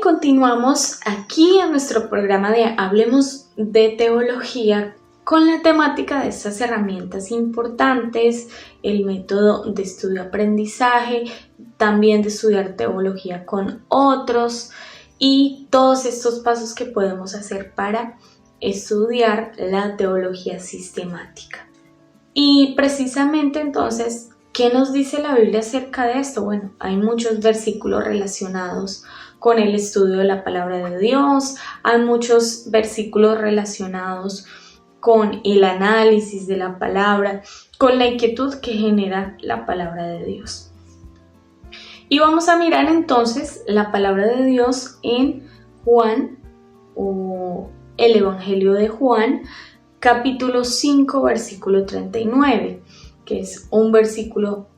continuamos aquí en nuestro programa de Hablemos de Teología con la temática de estas herramientas importantes, el método de estudio-aprendizaje, también de estudiar teología con otros y todos estos pasos que podemos hacer para estudiar la teología sistemática. Y precisamente entonces, ¿qué nos dice la Biblia acerca de esto? Bueno, hay muchos versículos relacionados con el estudio de la palabra de Dios, hay muchos versículos relacionados con el análisis de la palabra, con la inquietud que genera la palabra de Dios. Y vamos a mirar entonces la palabra de Dios en Juan, o el Evangelio de Juan, capítulo 5, versículo 39, que es un versículo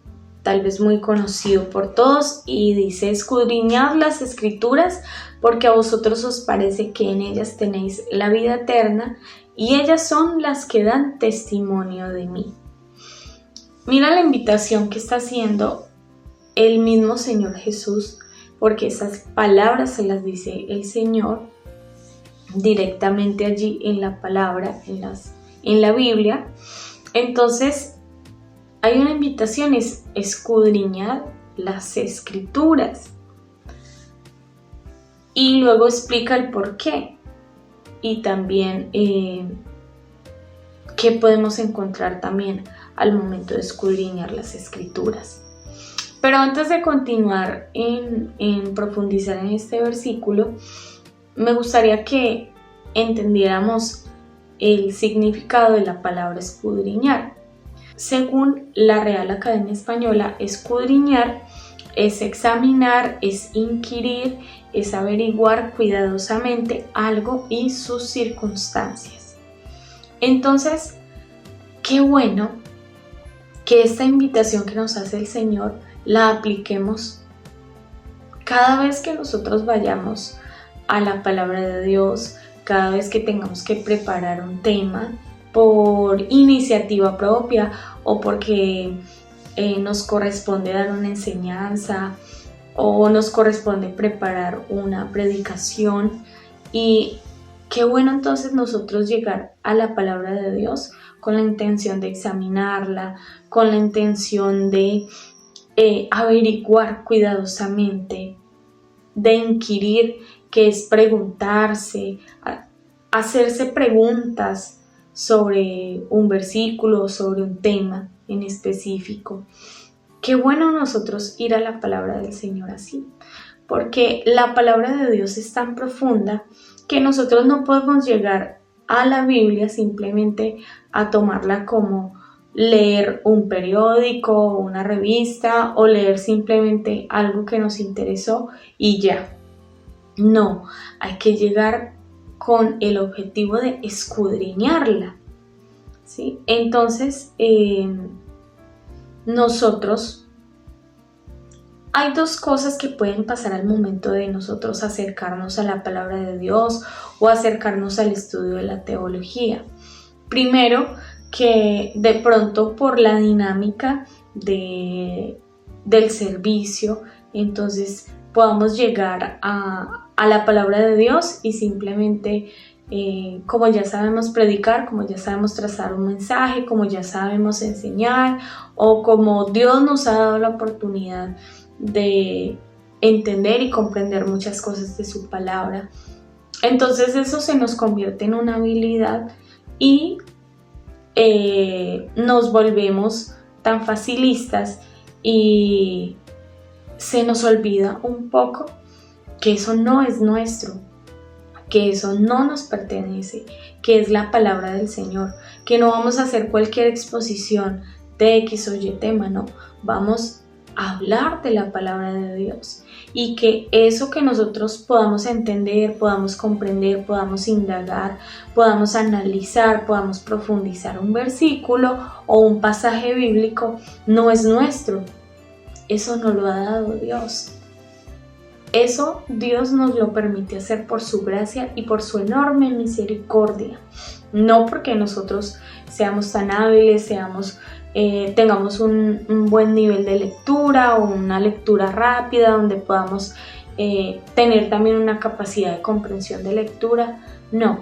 tal vez muy conocido por todos y dice: escudriñad las escrituras porque a vosotros os parece que en ellas tenéis la vida eterna y ellas son las que dan testimonio de mí. Mira la invitación que está haciendo el mismo Señor Jesús, porque esas palabras se las dice el Señor directamente allí en la palabra, en la Biblia. Entonces hay una invitación, es escudriñar las escrituras. Y luego explica el por qué. Y también qué podemos encontrar también al momento de escudriñar las escrituras. Pero antes de continuar en profundizar en este versículo, me gustaría que entendiéramos el significado de la palabra escudriñar. Según la Real Academia Española, escudriñar es examinar, es inquirir, es averiguar cuidadosamente algo y sus circunstancias. Entonces, qué bueno que esta invitación que nos hace el Señor la apliquemos cada vez que nosotros vayamos a la palabra de Dios, cada vez que tengamos que preparar un tema por iniciativa propia o porque nos corresponde dar una enseñanza o nos corresponde preparar una predicación. Y qué bueno entonces nosotros llegar a la palabra de Dios con la intención de examinarla, con la intención de averiguar cuidadosamente, de inquirir, que es preguntarse, hacerse preguntas sobre un versículo, sobre un tema en específico. Qué bueno nosotros ir a la palabra del Señor así, porque la palabra de Dios es tan profunda que nosotros no podemos llegar a la Biblia simplemente a tomarla como leer un periódico, una revista o leer simplemente algo que nos interesó y ya. No, hay que llegar con el objetivo de escudriñarla, ¿sí? Entonces, hay dos cosas que pueden pasar al momento de nosotros acercarnos a la palabra de Dios o acercarnos al estudio de la teología. Primero, que de pronto por la dinámica del servicio, entonces podamos llegar a la palabra de Dios y simplemente, como ya sabemos predicar, como ya sabemos trazar un mensaje, como ya sabemos enseñar, o como Dios nos ha dado la oportunidad de entender y comprender muchas cosas de su palabra, entonces eso se nos convierte en una habilidad y nos volvemos tan facilistas y se nos olvida un poco que eso no es nuestro, que eso no nos pertenece, que es la palabra del Señor, que no vamos a hacer cualquier exposición de X o Y tema, no, vamos a hablar de la palabra de Dios y que eso que nosotros podamos entender, podamos comprender, podamos indagar, podamos analizar, podamos profundizar un versículo o un pasaje bíblico no es nuestro, eso nos lo ha dado Dios. Eso Dios nos lo permite hacer por su gracia y por su enorme misericordia, no porque nosotros seamos tan hábiles, tengamos un buen nivel de lectura o una lectura rápida donde podamos tener también una capacidad de comprensión de lectura. No,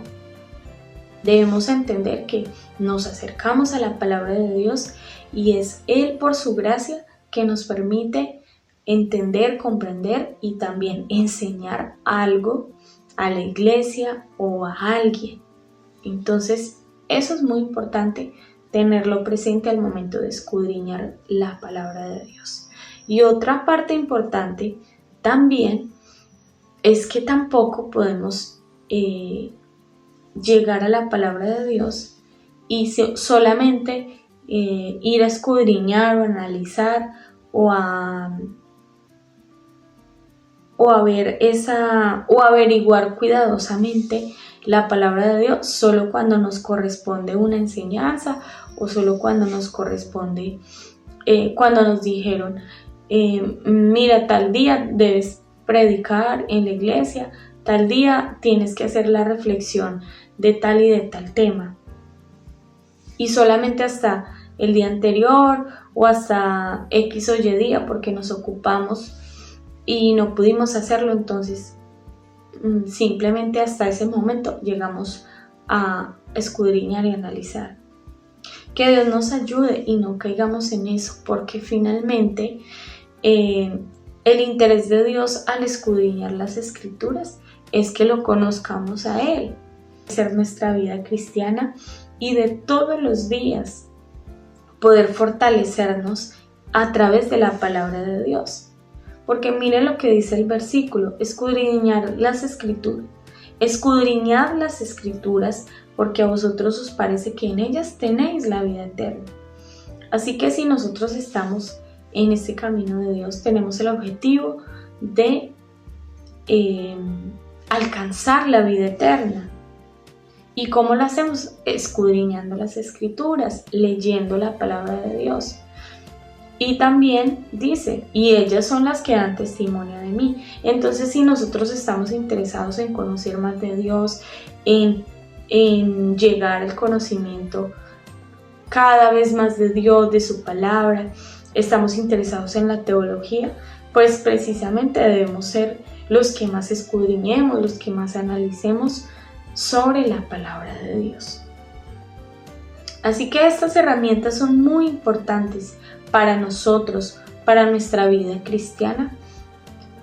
debemos entender que nos acercamos a la palabra de Dios y es Él por su gracia que nos permite entender, comprender y también enseñar algo a la iglesia o a alguien. Entonces, eso es muy importante tenerlo presente al momento de escudriñar la palabra de Dios. Y otra parte importante también es que tampoco podemos llegar a la palabra de Dios y solamente ir a escudriñar o analizar o averiguar cuidadosamente la palabra de Dios solo cuando nos corresponde una enseñanza o solo cuando nos corresponde, cuando nos dijeron, mira, tal día debes predicar en la iglesia, tal día tienes que hacer la reflexión de tal y de tal tema. Y solamente hasta el día anterior o hasta X o Y día porque nos ocupamos y no pudimos hacerlo, entonces simplemente hasta ese momento llegamos a escudriñar y analizar. Que Dios nos ayude y no caigamos en eso, porque finalmente el interés de Dios al escudriñar las Escrituras es que lo conozcamos a Él, ser nuestra vida cristiana y de todos los días poder fortalecernos a través de la palabra de Dios. Porque miren lo que dice el versículo, escudriñar las Escrituras. Escudriñad las Escrituras porque a vosotros os parece que en ellas tenéis la vida eterna. Así que si nosotros estamos en este camino de Dios, tenemos el objetivo de alcanzar la vida eterna. ¿Y cómo lo hacemos? Escudriñando las Escrituras, leyendo la palabra de Dios. Y también dice, y ellas son las que dan testimonio de mí. Entonces, si nosotros estamos interesados en conocer más de Dios, en llegar al conocimiento cada vez más de Dios, de su palabra, estamos interesados en la teología, pues precisamente debemos ser los que más escudriñemos, los que más analicemos sobre la palabra de Dios. Así que estas herramientas son muy importantes para nosotros, para nuestra vida cristiana,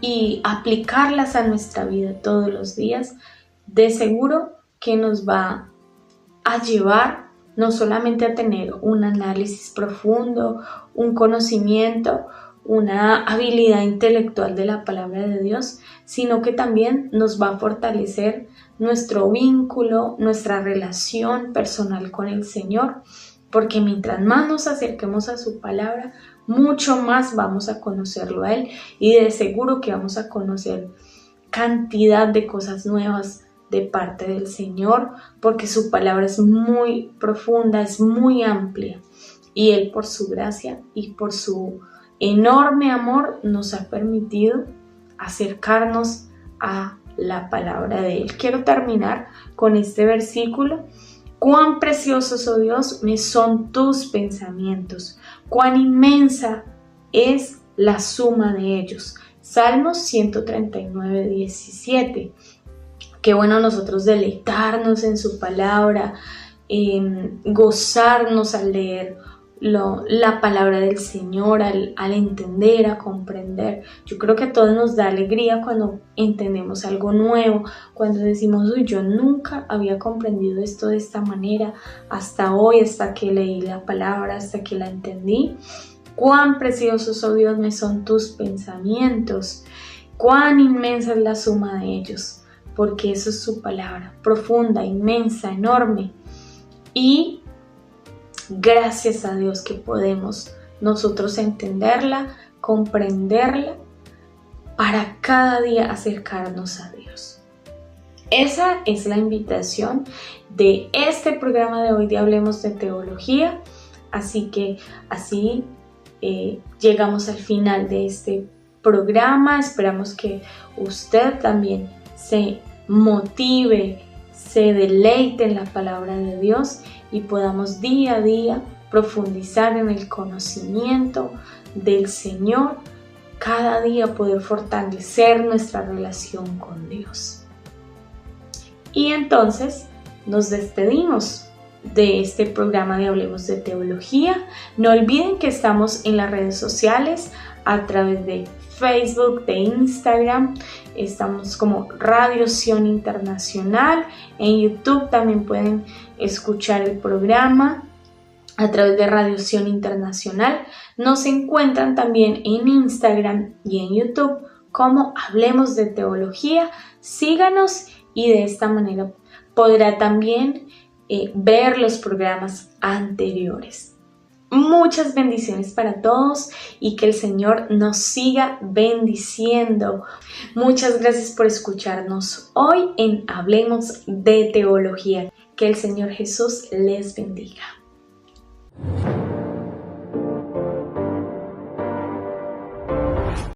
y aplicarlas a nuestra vida todos los días, de seguro que nos va a llevar no solamente a tener un análisis profundo, un conocimiento, una habilidad intelectual de la palabra de Dios, sino que también nos va a fortalecer nuestro vínculo, nuestra relación personal con el Señor, porque mientras más nos acerquemos a su palabra, mucho más vamos a conocerlo a Él, y de seguro que vamos a conocer cantidad de cosas nuevas de parte del Señor, porque su palabra es muy profunda, es muy amplia, y Él por su gracia y por su enorme amor nos ha permitido acercarnos a la palabra de Él. Quiero terminar con este versículo. Cuán preciosos, oh Dios, me son tus pensamientos, cuán inmensa es la suma de ellos. Salmos 139, 17. Qué bueno nosotros deleitarnos en su palabra, gozarnos al leer la palabra del Señor, al entender, a comprender. Yo creo que a todos nos da alegría cuando entendemos algo nuevo, cuando decimos, uy, yo nunca había comprendido esto de esta manera, hasta hoy, hasta que leí la palabra, hasta que la entendí. Cuán preciosos, oh Dios, me son tus pensamientos, cuán inmensa es la suma de ellos, porque eso es su palabra, profunda, inmensa, enorme. Y gracias a Dios que podemos nosotros entenderla, comprenderla, para cada día acercarnos a Dios. Esa es la invitación de este programa de hoy de Hablemos de Teología. Así que así llegamos al final de este programa. Esperamos que usted también se motive, se deleite en la palabra de Dios y podamos día a día profundizar en el conocimiento del Señor cada día poder fortalecer nuestra relación con Dios. Y entonces nos despedimos de este programa de Hablemos de Teología. No olviden que estamos en las redes sociales a través de Facebook, de Instagram. Estamos como Radio Sion Internacional. En YouTube también pueden escuchar el programa a través de Radio Sion Internacional. Nos encuentran también en Instagram y en YouTube como Hablemos de Teología. Síganos y de esta manera podrá también ver los programas anteriores. Muchas bendiciones para todos y que el Señor nos siga bendiciendo. Muchas gracias por escucharnos hoy en Hablemos de Teología. Que el Señor Jesús les bendiga.